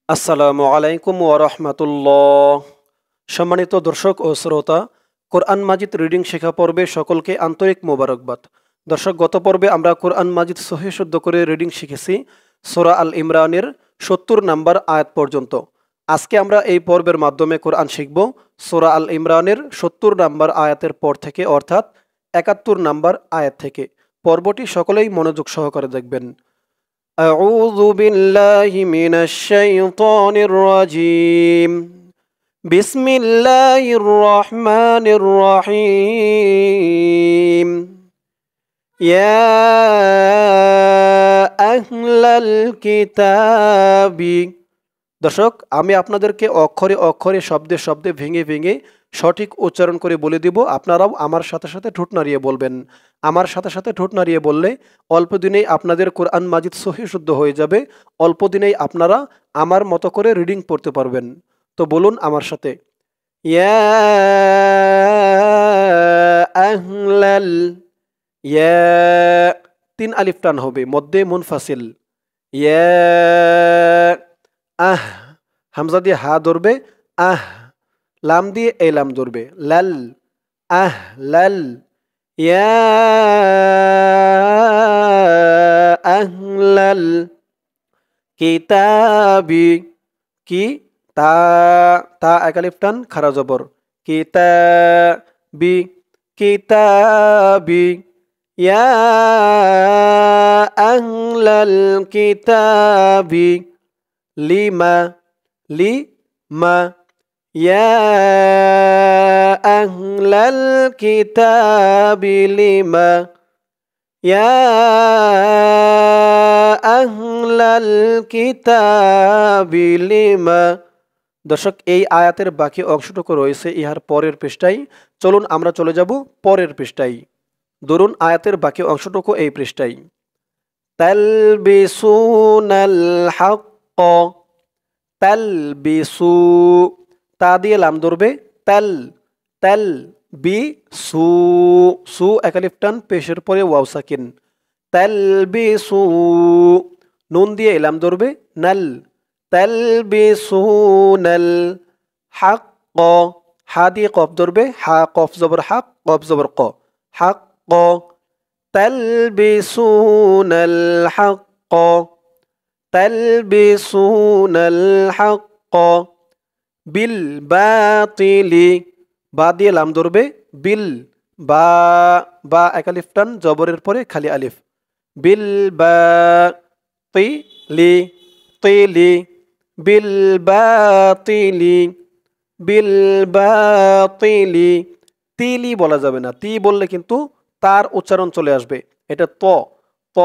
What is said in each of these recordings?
আসসালামু আলাইকুম ওয়া রাহমাতুল্লাহ। সম্মানিত দর্শক ও শ্রোতা, কোরআন মাজিদ রিডিং শেখা পর্বে সকলকে আন্তরিক মোবারকবাদ। দর্শক, গত পর্বে আমরা কোরআন মাজিদ সহিহ শুদ্ধ করে রিডিং শিখেছি সূরা আল ইমরানের ৭০ নাম্বার আয়াত পর্যন্ত। আজকে আমরা এই পর্বের মাধ্যমে কোরআন শিখব সূরা আল ইমরানের ৭০ নাম্বার আয়াতের পর থেকে, অর্থাৎ ৭১ নাম্বার আয়াত থেকে। পর্বটি সকলেই মনোযোগ সহকারে দেখবেন। أعوذ بالله من الشيطان الرجيم. بسم الله الرحمن الرحيم. يا أهل الكتاب. দর্শক, আমি আপনাদেরকে অক্ষরে অক্ষরে শব্দে শব্দে ভেঙে ভেঙে সঠিক উচ্চারণ করে বলে দিব। আপনারাও আমার সাথে সাথে ঠোঁট নাড়িয়ে বলবেন। আমার সাথে সাথে ঠোঁট নাড়িয়ে বললে অল্প দিনেই আপনাদের কোরআন মাজিদ সহিহ শুদ্ধ হয়ে যাবে। অল্প দিনেই আপনারা আমার মতো করে রিডিং পড়তে পারবেন। তো বলুন আমার সাথে, ইয়া আহলাল। ইয়া, 3 আলিফ টান হবে, মধ্যে মুনফাসিল। ইয়া আহ, হামজা দিয়ে হা ধরবে, আহ। লাম দিয়ে এই লাম ধরবে, লাল। আহ লাল। ইয়া আহলাল কিতাবি। কি, তা, তা এক আলিফ টান খারা জবর, কিতাবি, কিতাবি। ইয়া আহলাল কিতাবি লিমা, লিমা। ইয়া আহলাল কিতাবি লিমা। ইয়া আহলাল কিতাবি লিমা। দর্শক, এই আয়াতের বাকি অংশটুকু রয়েছে ইহার পরের পৃষ্ঠায়। চলুন আমরা চলে যাব পরের পৃষ্ঠায়। ধরুন আয়াতের বাকি অংশটুকু এই পৃষ্ঠায়। তালবিসুনাল হাক্ক। তালবিসু, তা দিয়ে লাম ধরবে, তাল। তাল বি সু, সু এক আলিফ টান পেশের পরে ওয়াও সাকিন। তালবিসু, নুন দিয়ে লাম ধরবে, নাল। তালবিসুনাল হাক্ক। হা দিয়ে কফ ধরবে, হা কফ জবর হাক, কফ জবর ক, হাক্ক। তালবিসুনাল হাক্ক। তালবিসুনাল হাক্ক বিল বাতিলি। বা দিয়ে লাম ধরবে, বিল। বা, বা এক আলিফ টান জবরের পরে খালি আলিফ। বিল বাতিলি, তিলি। বিল বাতিলি, বিল বাতিলি। তিলি বলা যাবে না, তি বললে কিন্তু তার উচ্চারণ চলে আসবে। এটা ত, ত,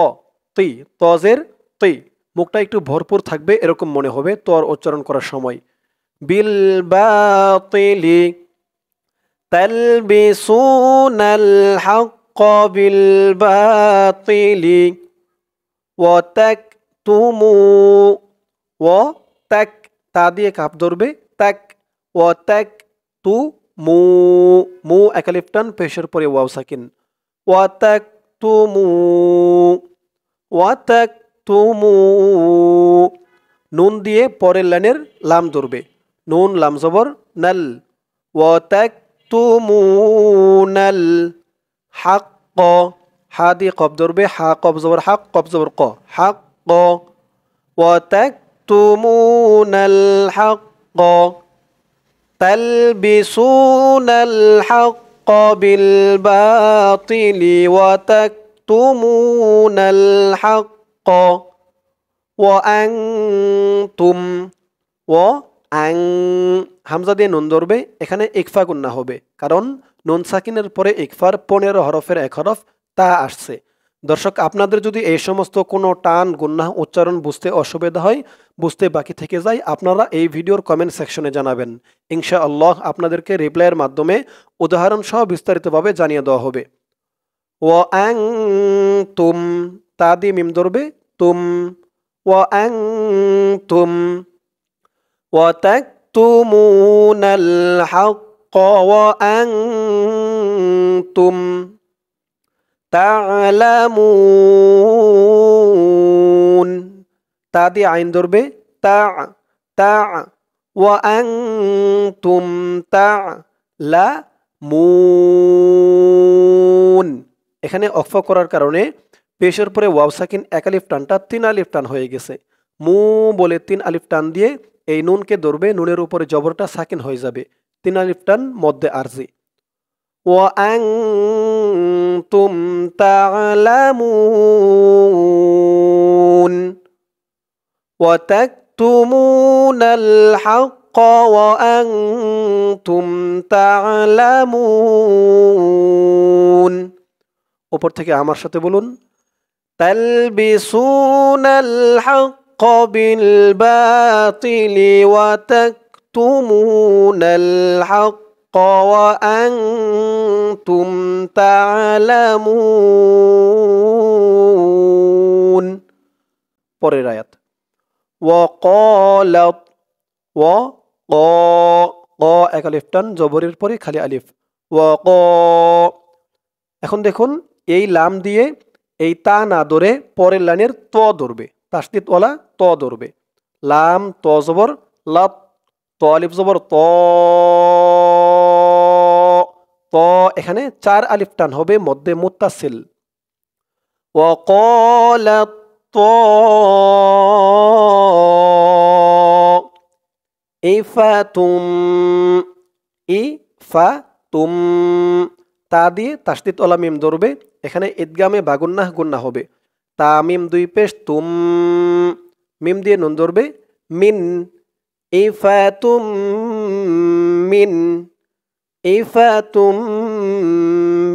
তি, তজের তি। মুখটা একটু ভরপুর থাকবে এরকম মনে হবে তর উচ্চারণ করার সময়। বিল বাতিলি তালবিসুনাল হাক্ক বিল বাতিলি ওয়া তাকতুমু। ওয়া তাক, তা দিয়ে কাপ ধরবে, তাক। ওয়া তাকতুমু, মু এক আলিফ টান পেশের পরে ওয়াও সাকিন। ওয়া তাকতুমু, ওয়া তাকতুমু। নুন দিয়ে পরের লাইনের লাম ধরবে, নুন লাম জবর নাল। ওয়া তাকতুমুনাল হাক্ক। হা দিয়ে কফ ধরবে, হা কফ জবর হাক, কফ জবর ক, হাক্ক। ওয়া তাকতুমুনাল হাক্ক তালবিসুনাল হাক্ক বিল বাতিলি ওয়া তাকতুমুনাল হাক্ক ওয়া আনতুম। ওয়া আং, হামজা দিয়ে নুন ধরবে, এখানে ইকফা গুন্না হবে, কারণ নুন সাকিনের পরে ইকফার 15 হরফের এক হরফ তা আসছে। দর্শক, আপনাদের যদি এই সমস্ত কোনো টান গুন্না উচ্চারণ বুঝতে অসুবিধা হয়, বুঝতে বাকি থেকে যায়, আপনারা এই ভিডিওর কমেন্ট সেকশনে জানাবেন। ইনশাআল্লাহ আপনাদেরকে রিপ্লাইয়ের মাধ্যমে উদাহরণ সহ বিস্তারিতভাবে জানিয়ে দেওয়া হবে। ওয়া আনতুম, তা দিয়ে মিম ধরবে, তুম। ওয়া আনতুম ওয়া তাকতুমুনাল হাক্ক ওয়া আনতুম তা'লামুন। তা দিয়ে আইন ধরবে, তা। তা وأنتم تعلمون এখানে অক্ফ করার কারণে পেশের পরে ওয়াও সাকিন এক আলিফ টানটা তিন আলিফ টান হয়ে গেছে মু বলে তিন আলিফ টান দিয়ে এই নুনকে ধরবে নুনের উপরে জবরটা সাকিন হয়ে যাবে তিন আলিফ টান মধ্যে আরজি وأنتم تعلمون وتكتمون الحق وأنتم تعلمون উপর থেকে আমার সাথে বলুন تلبسون الحق بالباطل وتكتمون الحق وأنتم تعلمون পরের আয়াত وقالت এক আলিফ টান জবরের পরে খালি আলিফ এখন দেখুন এই লাম দিয়ে এই তা না ধরে পরের লাইনের ত ধরবে তাসদিদ ওয়ালা ত ধরবে লাম ত জবর লাত ত আলিফ জবর ত এখানে চার আলিফ টান হবে মধ্যে মুত্তাসিল وقالت ইফাতুম তা দিয়ে তাসদিদ ওয়ালা মিম ধরবে এখানে ইদগামে বাগুন্নাহ গুন্না হবে তা মিম দুই পেশ তুম মিম দিয়ে নুন ধরবে মিন ইফাতুম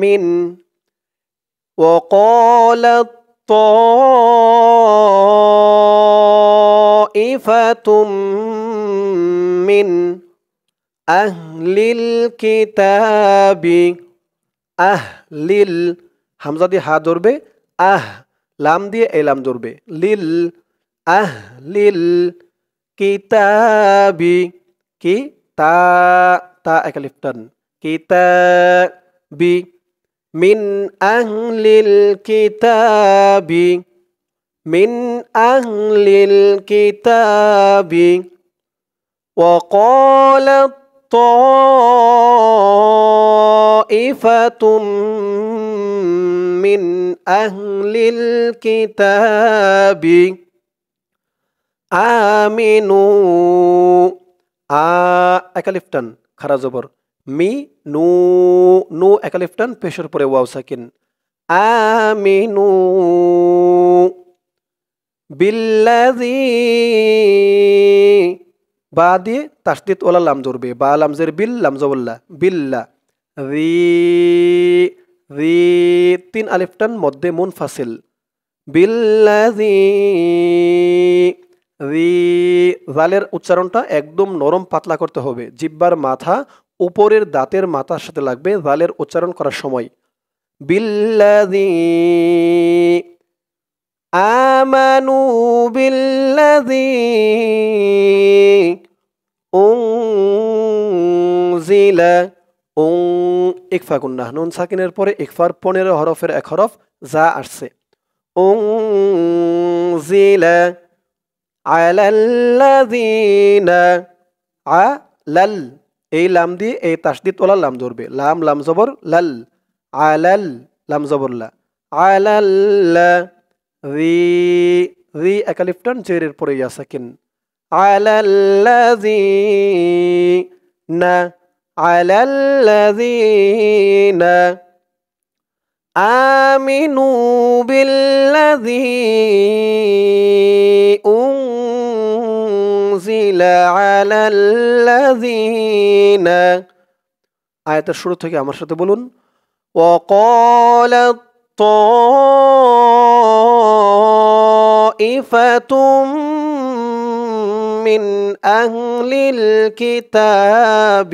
মিন وقالت طائفة من أهل الكتاب লিল হামজা দিয়ে হা ধরবে লাম দিয়ে এই লাম ধরবে লিল লিল কিতাবি কি তা এক আলিফ টান কিতাবি মিন আহলিল কিতাবি وقالت طائفة من أهل الكتاب آمنوا এক আলিফ টান খারা জবর মি নু এক আলিফ টান পেশের পরে ওয়াও সাকিন আমিনু বিল্লাযী বা দিয়ে তাসদিদ ওয়ালা লাম ধরবে বা লামজের বিল লামজবল্লা বিল্লা রি তিন আলিফ টান মধ্যে মুনফাসিল বিল্লাযী জালের উচ্চারণটা একদম নরম পাতলা করতে হবে জিহ্বার মাথা উপরের দাঁতের মাথার সাথে লাগবে জালের উচ্চারণ করার সময় বিল্লাযী আমানু বিল্লাযী উনজিলা ইকফা গুন্নাহ নুন সাকিনের পরে ইকফার 15 হরফের এক হরফ যা আসছে উনজিলা আলাল্লাযীনা আলাল এই লাম দিয়ে এই তাসদিদ ওয়ালা লাম ধরবে লাম লাম জবর লাল আলাল লাম জবর লা আলাল্লা রি এক আলিফ টান জেরের পরে ইয়া সাকিন আলাল্লাযীনা আমিনু বিল্লাযী উনজিলা আলাল্লাযীনা আয়াতের শুরু থেকে আমার সাথে বলুন وقالت طائفة من أهل الكتاب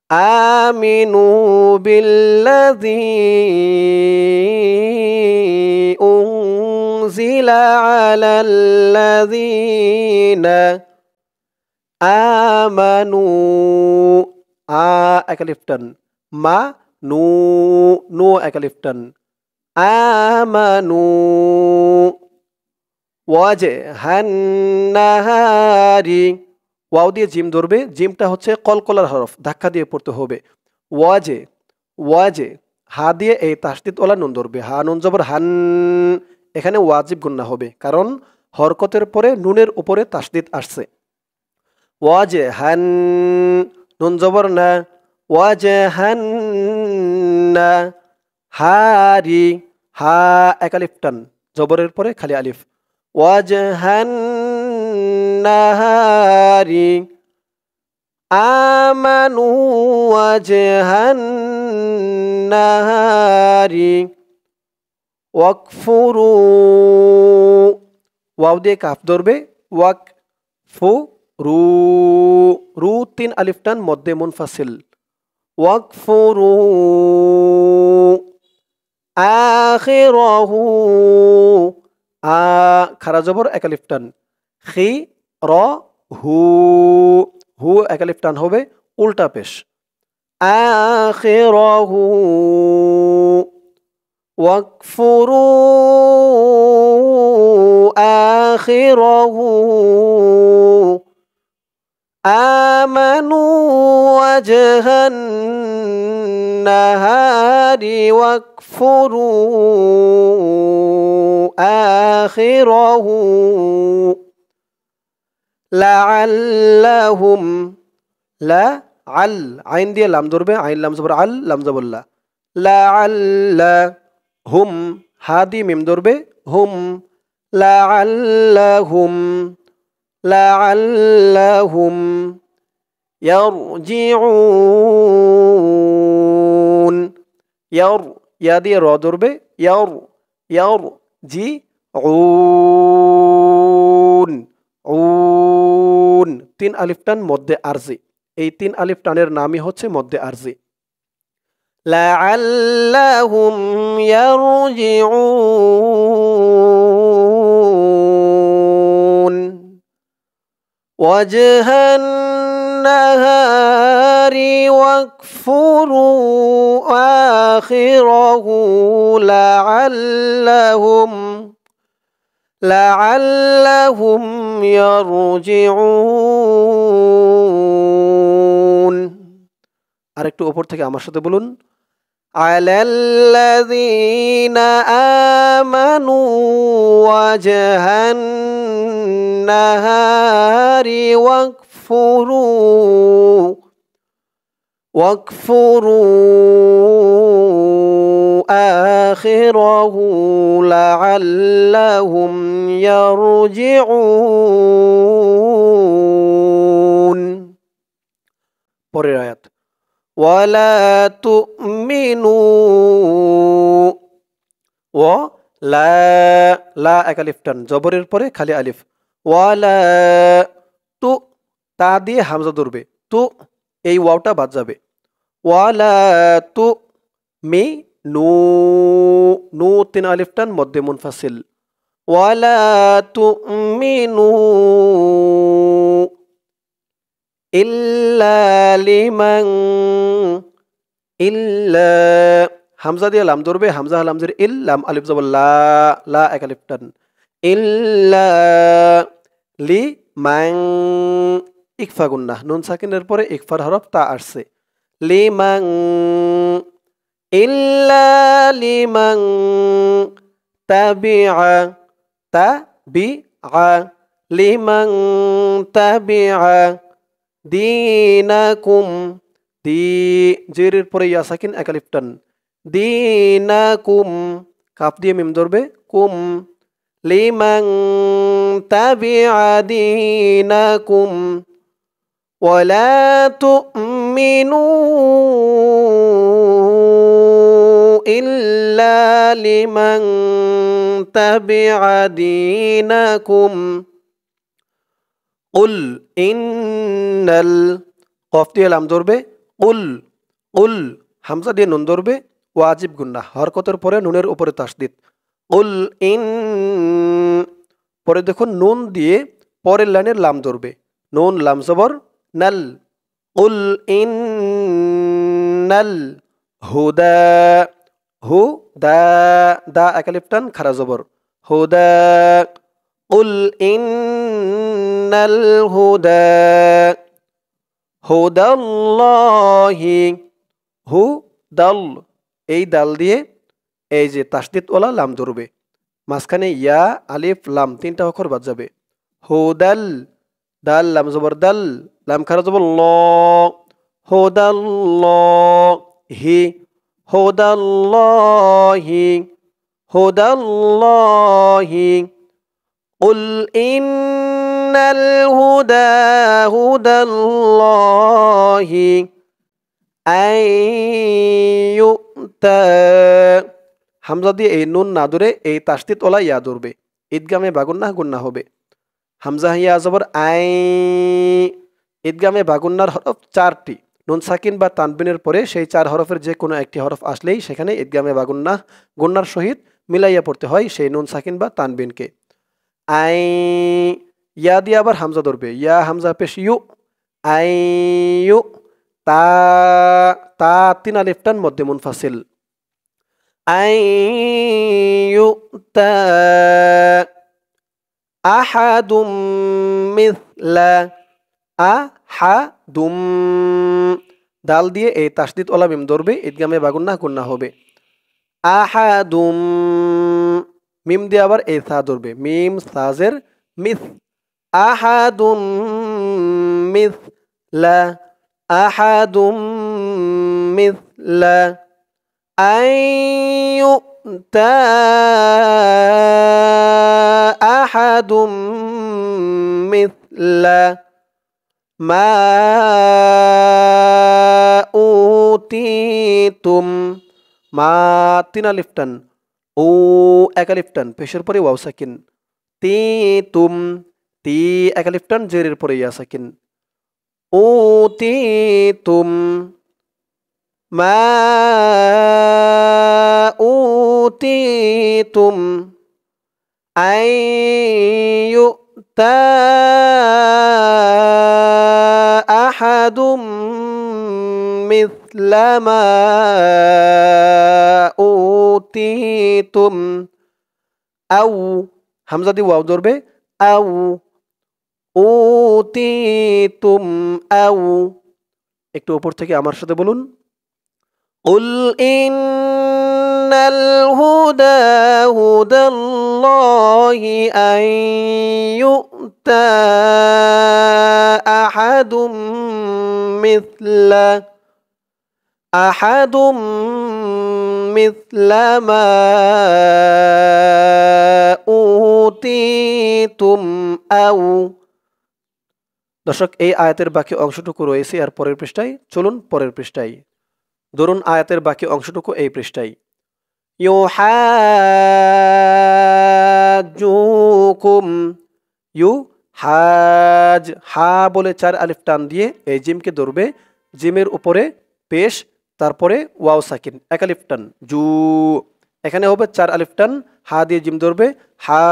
آمنوا بالذي أنزل على الذين آمنوا এক আলিফ টান মা নু এক আলিফ টান আমানু ওয়াজহান্নাহারি ওয়াও দিয়ে জিম ধরবে, জিমটা হচ্ছে কলকলার হরফ, ধাক্কা দিয়ে পড়তে হবে। ওয়াজে ওয়াজে হা দিয়ে এই তাসদিদ ওলা নুন ধরবে, হা নুন জবর হান, এখানে ওয়াজিব গুন্না হবে কারণ হরকতের পরে নুনের উপরে তাসদিদ আসছে। ওয়াজে হান নুন জবর না, ওয়াজে হান না, হারি হা এক আলিফ টান, জবরের পরে খালি আলিফ। ওয়াজে হান নাহারি আমানু ওয়াজহান নাহারি ওয়াকফুরু ওয়াও দিয়ে কাফ ধরবে, ওয়াক ফু রু রু তিন আলিফ টান মধ্যে মুনফাসিল। ওয়াকফুরু আখিরাহু আ খারা জবর এক আলিফ টান, খি র হু হু এক আলিফ টান হবে উল্টা পেশ। আখিরাহু ওয়াকফুরু আখিরাহু আমানু ওয়াজহান নাহারি ওয়াকফুরু আখিরাহু লাআল্লাহুম লা আল আইন দিয়ে লাম ধরবে, আইন লাম জবর আল, লাম জবল্লা। লাআল্লা হুম হা দিয়ে মিম ধরবে, হুম লাআল্লাহুম লাআল্লাহুম ইয়ারজিউন ইয়ার ইয়া দিয়ে র ধরবে, ইয়ার ইয়ার জি উন উন তিন আলিফ টান মধ্যে আরজি, এই তিন আলিফ টানের নামই হচ্ছে মধ্যে আরজি। লাআল্লাহুম ইয়ারজিউন ওয়াজহান নাহারি ওয়াকফুরু আখিরাহু লাআল্লাহুম ইয়ারজিউন। আরেকটু উপর থেকে আমার সাথে বলুন, আলাল্লাযীনা আমানু ওয়াজহান নাহারি ওয়াকফুরু আখিরাহু লাআল্লাহুম ইয়ারজিউন। পরের আয়াত, ওয়ালা তুমিনু ও লা লা এক আলিফ টান, জবরের পরে খালি আলিফ। ওয়ালা তু তা দিয়ে হামজা ধরবে, তু এই ওয়াওটা বাদ যাবে। ওয়ালা তু মি নু নু তিন আলিফ টান মধ্যে মুনফাসিল। ওয়ালা তুমিনু ইল্লা লিমান ইল্লা হামজা দিয়ে লাম ধরবে, হামজা লামজের ইল, লাম আলিফ জবর লা লা এক আলিফ টান, ইল্লা লিমান ইকফা গুন্নাহ, নুন সাকিনের পরে ইকফার হরফ তা আসছে। লিমান ইল্লা লিমান তাবিআ তাবিআ লিমান তাবিআ দীনাকুম দি জেরের পরে ইয়া সাকিন এক আলিফ টান, দীনাকুম কাফ দিয়ে মিম ধরবে, কুম লিমান তাবিআ দীনাকুম ওয়ালা তুমিনু ইল্লা লিমান তাবিআ দীনাকুম কুল ইন্নাল কফ দিয়ে লাম ধরবে, কুল কুল হামজা দিয়ে নুন ধরবে, ওয়াজিব গুন্নাহ, হরকতের পরে নুনের উপরে তাসদিদ। কুল ইন পরে দেখুন নুন দিয়ে পরের লাইনের লাম ধরবে, নুন লাম জবর নাল। কুল ইন্নাল হুদা হু দা দা এক আলিফ টান খারা জবর, হুদা কুল ইন্নাল হুদা হুদাল্লাহি হু দাল এই দাল দিয়ে এই যে তাসদিদওয়ালা লাম ধরবে মাঝখানে ইয়া আলিফ লাম তিনটা অক্ষর বাদ যাবে হুদাল দাল লাম জবর দাল লাম খারা জবর ল হুদাল্লাহি হুদাল্লাহি হুদাল্লাহি قل إن الهدى هدى الله أن يؤتى হামজা দিয়ে এই নুন না ধরে এই তাসদিদ ওলা ইয়া ধরবে ঈদগামে বাগুন্নাহ গুন্না হবে হামজা ইয়া জবর আই ঈদগামে বাগুন্নার হরফ চারটি নুন সাকিন বা তানবিনের পরে সেই চার হরফের যে কোনো একটি হরফ আসলেই সেখানে ঈদগামে বাগুন্নাহ গুন্নার সহিত মিলাইয়া পড়তে হয় সেই নুন সাকিন বা তানবিনকে আই ইয়া দিয়ে আবার হামজা ধরবে ইয়া হামজা পেশ ইউ আই ইউ তা তা তিন আলিফ টান মধ্যে মুনফাসিল আই ইউ তা আহাদুম মিসলা আহাদুম দাল দিয়ে এই তাসদিদ ওলা মিম ধরবে ঈদগামে বাগুন্নাহ গুন্না হবে আহাদুম মিম দিয়ে আবার এই সা ধরবে মিম সাজের মিস আহাদুম মিসলা আহাদুম মিসলা আইয়ুতা আহাদুম মিসলা মা উতিতুম মা তিন আলিফ টান ও এক আলিফ টান পেশের পরে ওয়াও সাকিন তি তুম তি এক আলিফ টান জেরের পরে ইয়া সাকিন ও তি তুম মা উতিতুম আইয়ুতা আহাদুম মিসলা মা উতিতুম আউ হামজা দিয়ে ওয়াও ধরবে আউ উতিতুম আউ একটু উপর থেকে আমার সাথে বলুন قل إن الهدى هدى الله أن يؤتى أحد مثل ما أوتيتم أو দর্শক এই আয়াতের বাকি অংশটুকু রয়েছে আর পরের পৃষ্ঠায় চলুন পরের পৃষ্ঠায় ধরুন আয়াতের বাকি অংশটুকু এই পৃষ্ঠায় ইউহাজুকুম ইউহাজ হা বলে চার আলিফ টান দিয়ে এই জিমকে ধরবে জিমের উপরে পেশ তারপরে ওয়াও সাকিন এক আলিফ টান জু এখানে হবে চার আলিফ টান হা দিয়ে জিম ধরবে হাজ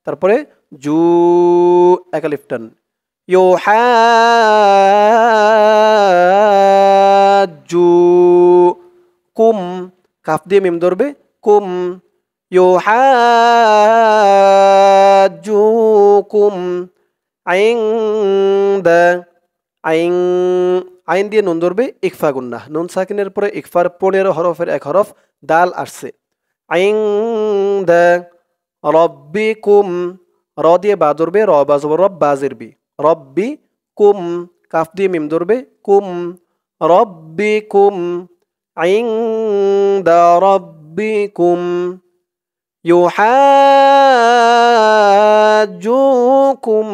তারপরে জু এক আলিফ টান ইউহাজুকুম কাফ দিয়ে মিম ধরবে কুম ইউহাজুকুম ইনদা আইন আইন দিয়ে নুন ধরবে ইকফা গুন্নাহ নুন সাকিনের পরে ইকফার 15 হরফের এক হরফ দাল আসছে ইনদা রব্বিকুম র দিয়ে বা ধরবে র বা জবর রব বা জিরবি রব্বি কুম কাফ দিয়ে মিম ধরবে কুম রব্বিকুম ইনদা রব্বিকুম ইউহাজ্জুকুম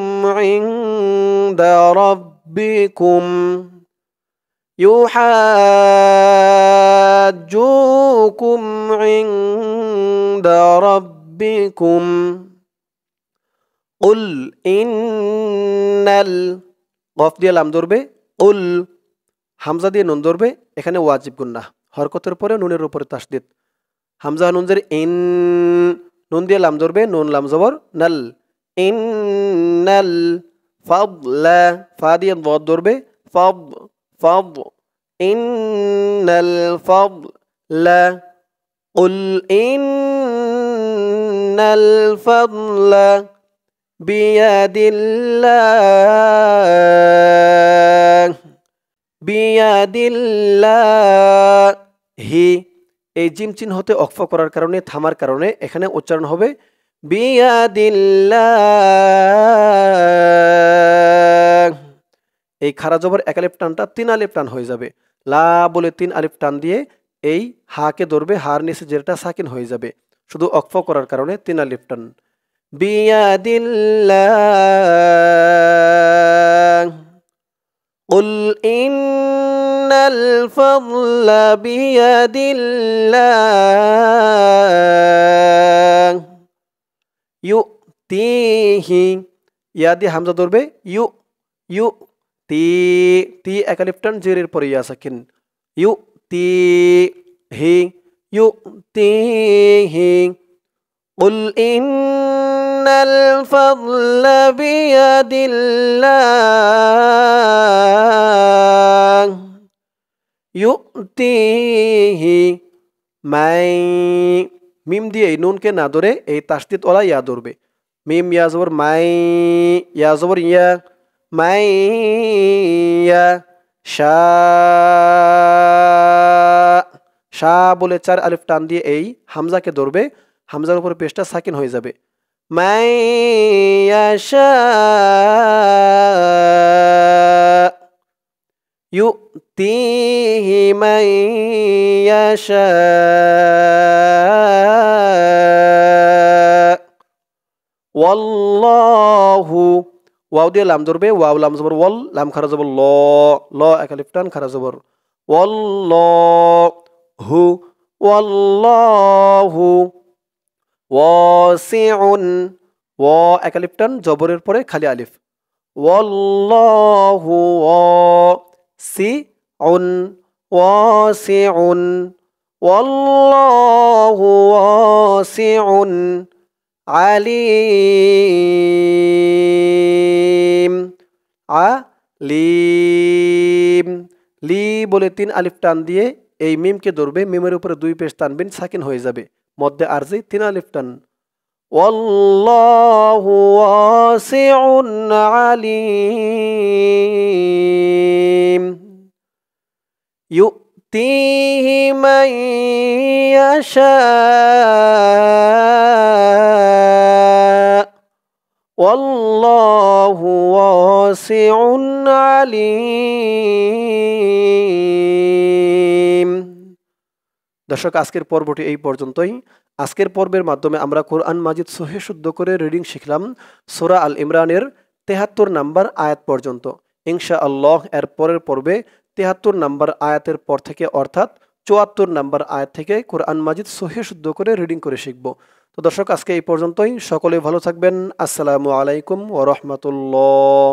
ইনদা রব্বিকুম ইউহাজ্জুকুম ইনদা রব্বিকুম উল ইন্নাল গফ দিয়ে লাম ধরবে উল হামজা দিয়ে নুন ধরবে এখানে ওয়াজিব গুন্নাহ হরকতের পরে নুনের উপরে তাসদিদ হামজা নুনজের ইন নুন দিয়ে লাম ধরবে নুন লাম জবর নাল ইন্নাল ফাদলা ফা দিয়ে ওয়াদ ধরবে ফাদ ফাদ ইন্নাল ফাদলা قل إن ইন্নাল ফাদলা বিয়াদিল্লাহি। এই জিম চিহ্নতে অক্ফ করার কারণে, থামার কারণে এখানে উচ্চারণ হবে বিয়াদিল্লাহ। এই খারা জবর এক আলিফ টানটা 3 আলিফ টান হয়ে যাবে। লা বলে 3 আলিফ টান দিয়ে এই হাকে ধরবে, হার নিচে যেটা সাকিন হয়ে যাবে, শুধু অক্ফ করার কারণে 3 আলিফ টান। বিয়াদিল্লাহ কুল ইন্নাল ফাদলা বিয়াদিল্লাহ ইউতিহি। ইয়া দিয়ে হামজা ধরবে, ইউ ইউ তি এক আলিফ টান, জেরের পরে ইয়া সাকিন। ইউতিহি ইউতিহি কুল ইন্নাল ফাদলা বিয়াদিল্লাহ ইউতিহি মাই। মিম দিয়ে এই নুনকে না ধরে এই তাসদিদ ওলা ইয়া ধরবে। মিম ইয়া জবর মাই, ইয়া জবর ইয়া, মাই ইয়া। শা বলে 4 আলিফ টান দিয়ে এই হামজাকে ধরবে, হামজার উপরে পেশটা সাকিন হয়ে যাবে। মাই ইয়াশা ইউতিহি মান ইয়াশা। ওয়াল্লাহু, ওয়াও দিয়ে লাম ধরবে, ওয়াও লাম জবর ওয়াল, লাম খারা জবর ল, ল এক আলিফ টান খারা জবর। ওয়াল্লাহু ওয়াল্লাহু ওয়াসিউন, ওয়া এক আলিফ টান, জবরের পরে খালি আলিফ। ওয়াল্লাহু ওয়াসিউন ওয়াসিউন ওয়াল্লাহু ওয়াসিউন আলিম। আলিম লি বলে 3 আলিফ টান দিয়ে এই মিমকে ধরবে, মিমের উপরে 2 পেশ টানবেন, সাকিন হয়ে যাবে। মধ্যে আরজি 3 আলিফ টান। ওয়াল্লাহু ওয়াসিউন আলিম ইউতিহি মান ইয়াশা ওয়াল্লাহু ওয়াসিউন আলিম। দর্শক, আজকের পর্বটি এই পর্যন্তই। আজকের পর্বের মাধ্যমে আমরা কোরআন মাজিদ সহিহ শুদ্ধ করে রিডিং শিখলাম সূরা আল ইমরানের 73 নাম্বার আয়াত পর্যন্ত। ইনশাআল্লাহ এর পরের পর্বে 73 নাম্বার আয়াতের পর থেকে, অর্থাৎ 74 নাম্বার আয়াত থেকে কোরআন মাজিদ সহিহ শুদ্ধ করে রিডিং করে শিখব। তো দর্শক, আজকে এই পর্যন্তই। সকলে ভালো থাকবেন। আসসালামু আলাইকুম ওয়া রাহমাতুল্লাহ।